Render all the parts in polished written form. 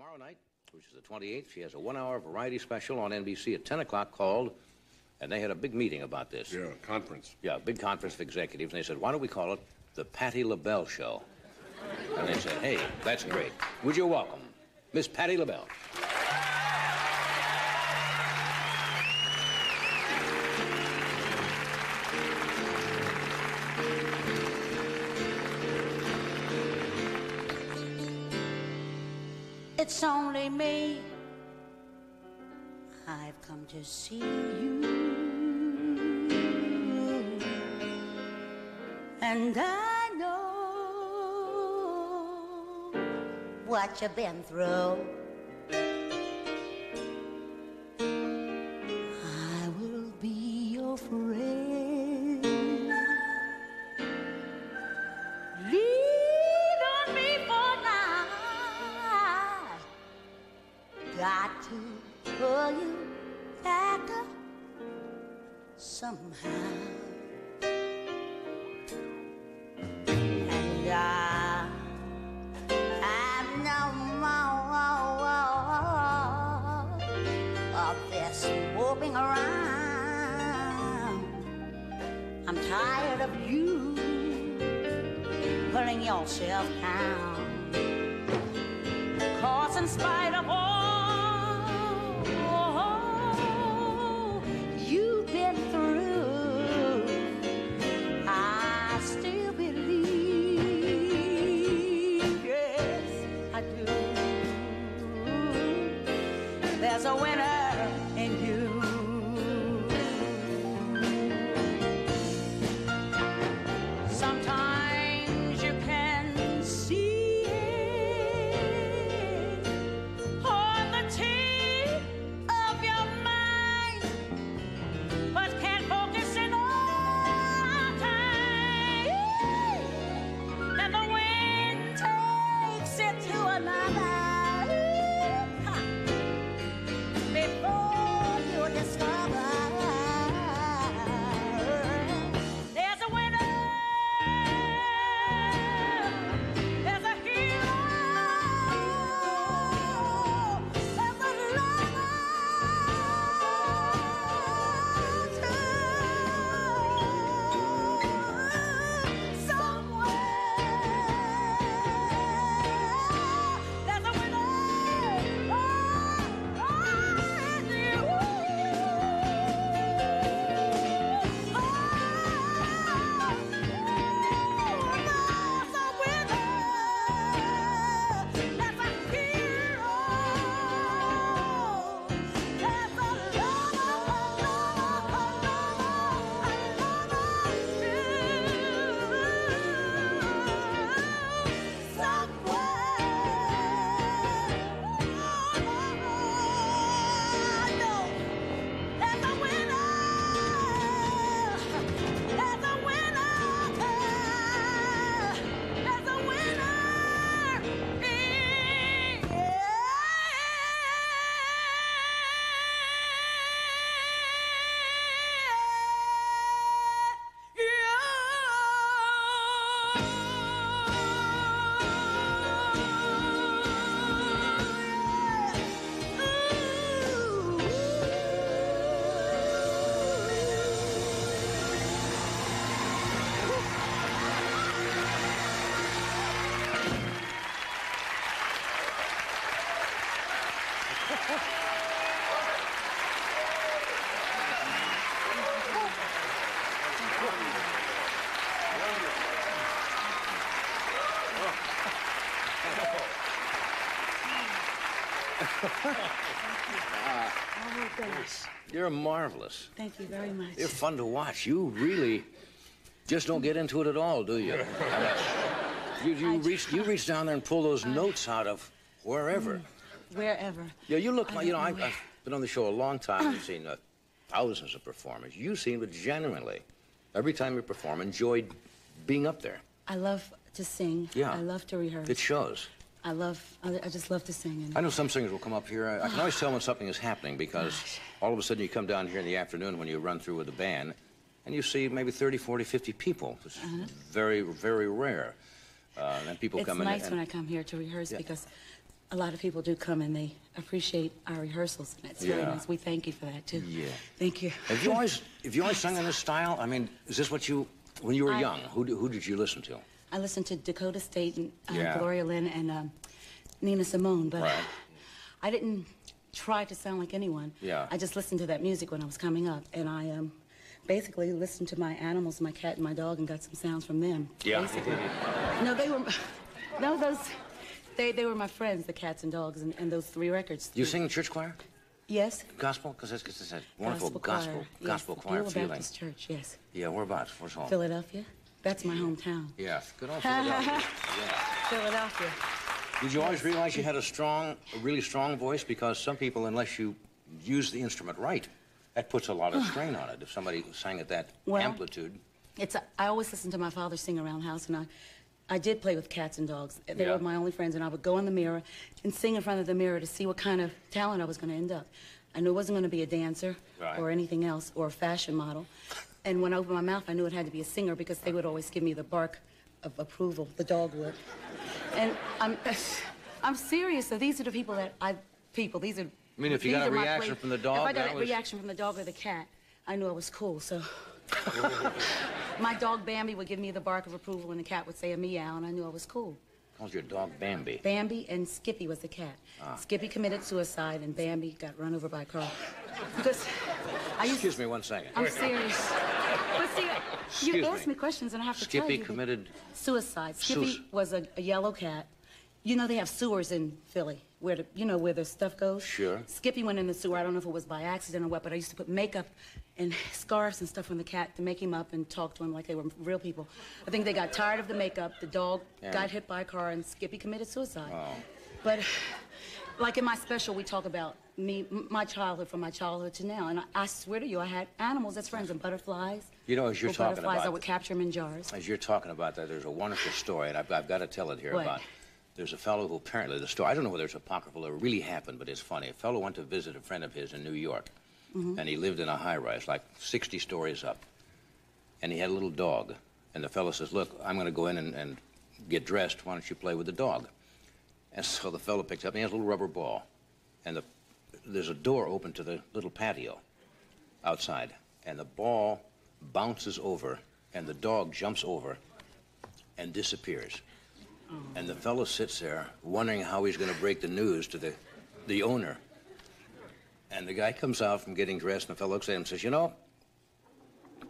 tomorrow night, which is the 28th, she has a 1-hour variety special on NBC at 10 o'clock called, and they had a big meeting about this. Yeah, conference. Yeah, a big conference of executives, and they said, why don't we call it the Patti LaBelle Show? And they said, hey, that's great. Would you welcome Miss Patti LaBelle? It's only me. I've come to see you, and I know what you've been through. I will be your friend. Lean on me for now. Got to pull you back up somehow. And I'm no more of this moping around. I'm tired of you pulling yourself down. 'Cause in spite of all you've been through, I still believe, yes, I do. There's a winner in you. Sometimes you can see it on the tip of your mind, but can't focus in all time. And the wind takes it to another. Before you discover there's a winner, there's a hero, there's a lover too. Somewhere there's a winner. Oh, gosh. You're marvelous. Thank you very much. You're fun to watch. You really just don't get into it at all, do you? You reach down there and pull those notes out of wherever. Wherever. Yeah, you look like, I've been on the show a long time. I've seen thousands of performers. You seem to genuinely, every time you perform, enjoyed being up there. I love to sing. Yeah. I love to rehearse. It shows. I just love to sing. And I know some singers will come up here. I can always tell when something is happening because all of a sudden you come down here in the afternoon when you run through with the band and you see maybe 30, 40, 50 people. It's very, very rare. And people come in. It's nice when I come here to rehearse because a lot of people do come and they appreciate our rehearsals, and it's really nice. We thank you for that too. Yeah. Thank you. Have you always sung in this style? I mean, is this what you, when you were young, who did you listen to? I listened to Dakota State and Yeah. Gloria Lynn and Nina Simone, but Right. I didn't try to sound like anyone. Yeah. I just listened to that music when I was coming up, and I basically listened to my animals, my cat and my dog, and got some sounds from them. Yeah. Basically. They were my friends, the cats and dogs, and those 3 records. You sing in church choir? Yes. Gospel? Because it's that wonderful Gospel choir Beulah feeling. Baptist Church, yes. Yeah, whereabouts? Where's home? Philadelphia. That's my hometown. Yeah, good old Philadelphia. Yeah. Philadelphia. Did you always realize you had a really strong voice? Because some people, unless you use the instrument right, that puts a lot of strain on it. If somebody sang at that amplitude. I always listened to my father sing around the house, and I did play with cats and dogs. They were my only friends, and I would go in the mirror and sing in front of the mirror to see what kind of talent I was going to end up. I knew I wasn't going to be a dancer or anything else or a fashion model. And when I opened my mouth, I knew it had to be a singer because they would always give me the bark of approval, the dog would. And I'm serious. So these are the people that these are. I mean, if you got a reaction from the dog, if I got a reaction from the dog or the cat, I knew I was cool. So my dog Bambi would give me the bark of approval, and the cat would say a meow, and I knew I was cool. How's your dog Bambi? Bambi and Skippy was the cat. Skippy committed suicide, and Bambi got run over by a car. Because Excuse me 1 second. I'm serious. But see, you ask me questions, and I have to tell you. Skippy committed suicide. Skippy was a yellow cat. You know they have sewers in Philly where where the stuff goes. Sure. Skippy went in the sewer. I don't know if it was by accident or what, but I used to put makeup and scarves and stuff on the cat to make him up and talk to him like they were real people. I think they got tired of the makeup. The dog got hit by a car, and Skippy committed suicide. Oh. But like in my special, we talk about my childhood, from my childhood to now, and I swear to you, I had animals as friends and butterflies. You know, as you're talking butterflies, about, I would capture them in jars. As you're talking about that, there's a wonderful story, and I've got to tell it here about. There's a fellow who apparently, the story, I don't know whether it's apocryphal or really happened, but it's funny. A fellow went to visit a friend of his in New York, and he lived in a high-rise, like 60 stories up. And he had a little dog. And the fellow says, look, I'm going to go in and get dressed. Why don't you play with the dog? And so the fellow picks up, and he has a little rubber ball. And there's a door open to the little patio outside. And the ball bounces over, and the dog jumps over and disappears. And the fellow sits there wondering how he's going to break the news to the owner. And the guy comes out from getting dressed, and the fellow looks at him and says, you know,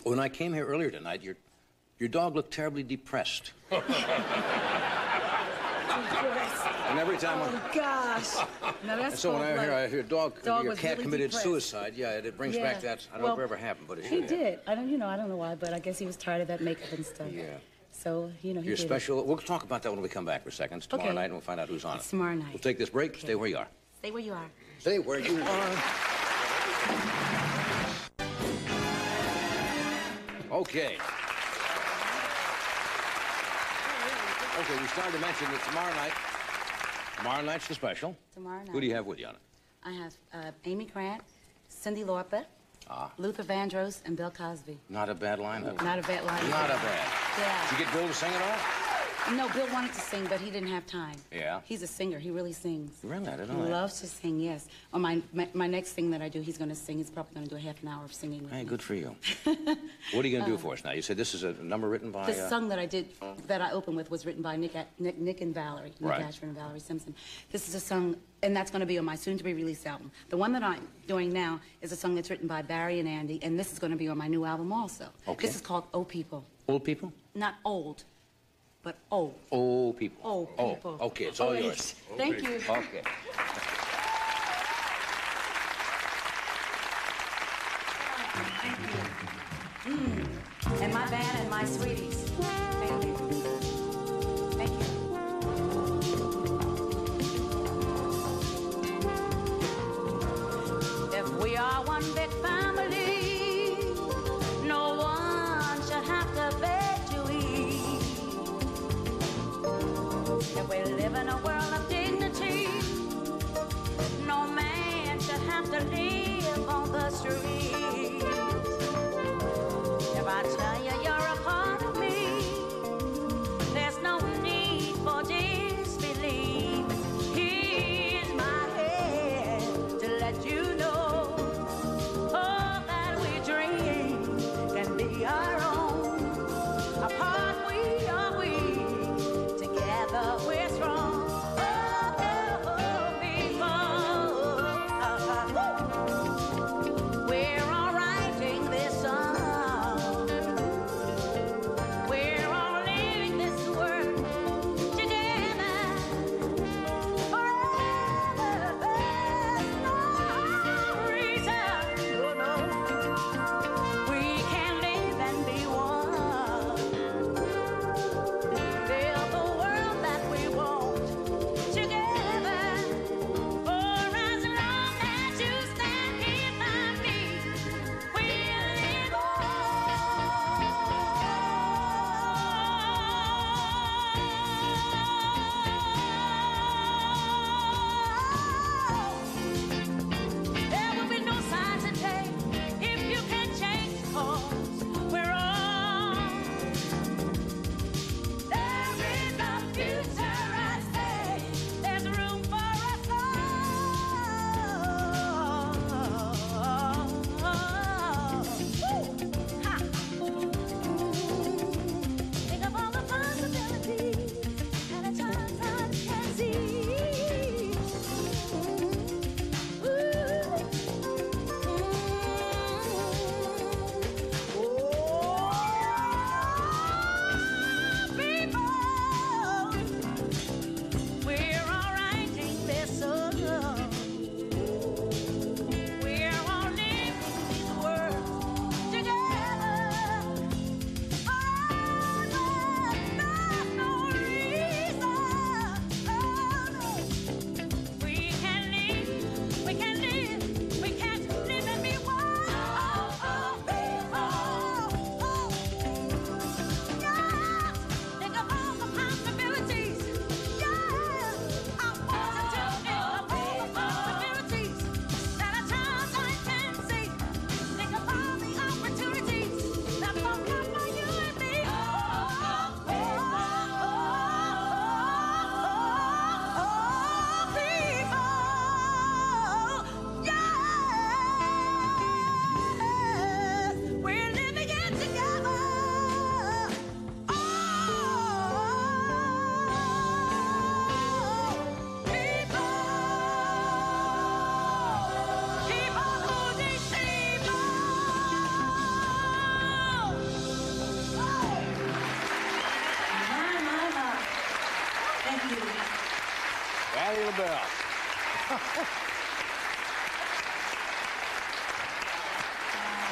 when I came here earlier tonight, your dog looked terribly depressed. And every time gosh. Now that's so when I hear your cat really committed depressed. suicide, it brings back that. I don't know if it ever happened, but it he should did. I don't know why, but I guess he was tired of that makeup and stuff. Yeah. So, he Your did special, we'll talk about that when we come back for a second. It's tomorrow night, and we'll find out who's on it. Tomorrow night. We'll take this break. Stay where you are. Stay where you are. Stay where you are. Okay. Okay, we started to mention that tomorrow night's the special. Tomorrow night. Who do you have with you on it? I have Amy Grant, Cyndi Lauper, Luther Vandross, and Bill Cosby. Not a bad lineup. Not a bad lineup. Not a bad. Yeah. Did you get Bill to sing at all? No, Bill wanted to sing, but he didn't have time. Yeah. He's a singer. He really sings. Really? I didn't He know that. loves to sing, yes. On my next thing that I do, he's going to sing. He's probably going to do a half an hour of singing with Hey, me. good for you. What are you going to do for us now? You said this is a number written by... The song that I opened with was written by Nick and Valerie, Nick Right. Ashford and Valerie Simpson. This is a song, and that's going to be on my soon-to-be-released album. The one that I'm doing now is a song that's written by Barry and Andy, and this is going to be on my new album also. Okay. This is called Oh People. Old people? Not old, but old. Old people. Old people. Oh, okay, it's all yours. Yes. Thank you. Okay. And my band and my sweeties. Thank you. Thank you. If we are one big family, no one should have to beg to eat. If we live in a world of dignity, no man should have to live on the street. If I tell you you're a part of me, there's no need for disbelief. Here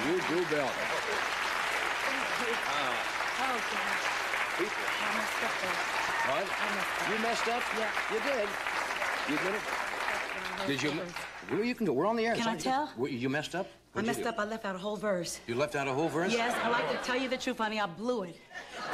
You do Bill. Oh, gosh. People. I messed up there. What? I messed up. You messed up? Yeah. You did. You did it? Did you? Well, you can go. We're on the air. Can I tell? You messed up? I messed up. I left out a whole verse. You left out a whole verse? Yes, I like to tell you the truth, honey. I blew it.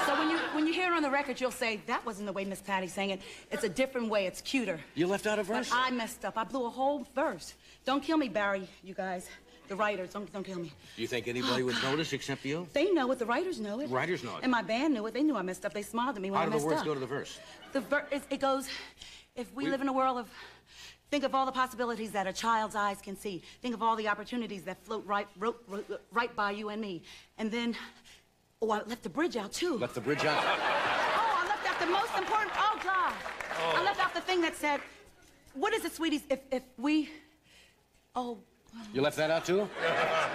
So when you hear it on the record, you'll say, that wasn't the way Miss Patty sang it. It's a different way. It's cuter. You left out a verse? But I messed up. I blew a whole verse. Don't kill me, Barry, you guys. The writers, don't kill me. Do you think anybody would notice except you? They know it. The writers know it. The writers know it. And my band knew it. They knew I messed up. They smiled at me when I messed up. How do the words go to the verse? It goes, if we live in a world of, think of all the possibilities that a child's eyes can see. Think of all the opportunities that float right by you and me. And then, oh, I left the bridge out, too. Left the bridge out? Oh, I left out the most important, oh, God. Oh. I left out the thing that said, what is it, sweeties, if we, oh. You left that out, too?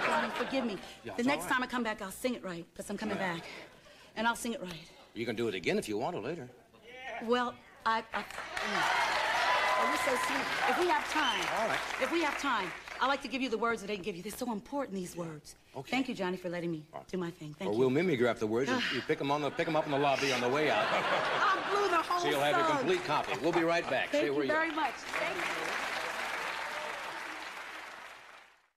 Johnny, forgive me. Yeah, the next time I come back, I'll sing it right, because I'm coming back. And I'll sing it right. You can do it again if you want to later. Well, oh, you're so sweet. If we have time. All right. If we have time, I'd like to give you the words that they give you. They're so important, these words. Okay. Thank you, Johnny, for letting me do my thing. Thank you. We'll mimeograph the words and you pick them up in the lobby on the way out. I blew the whole So you'll have a song. complete copy. We'll be right back. Thank Stay where you you are. very much. Thank you.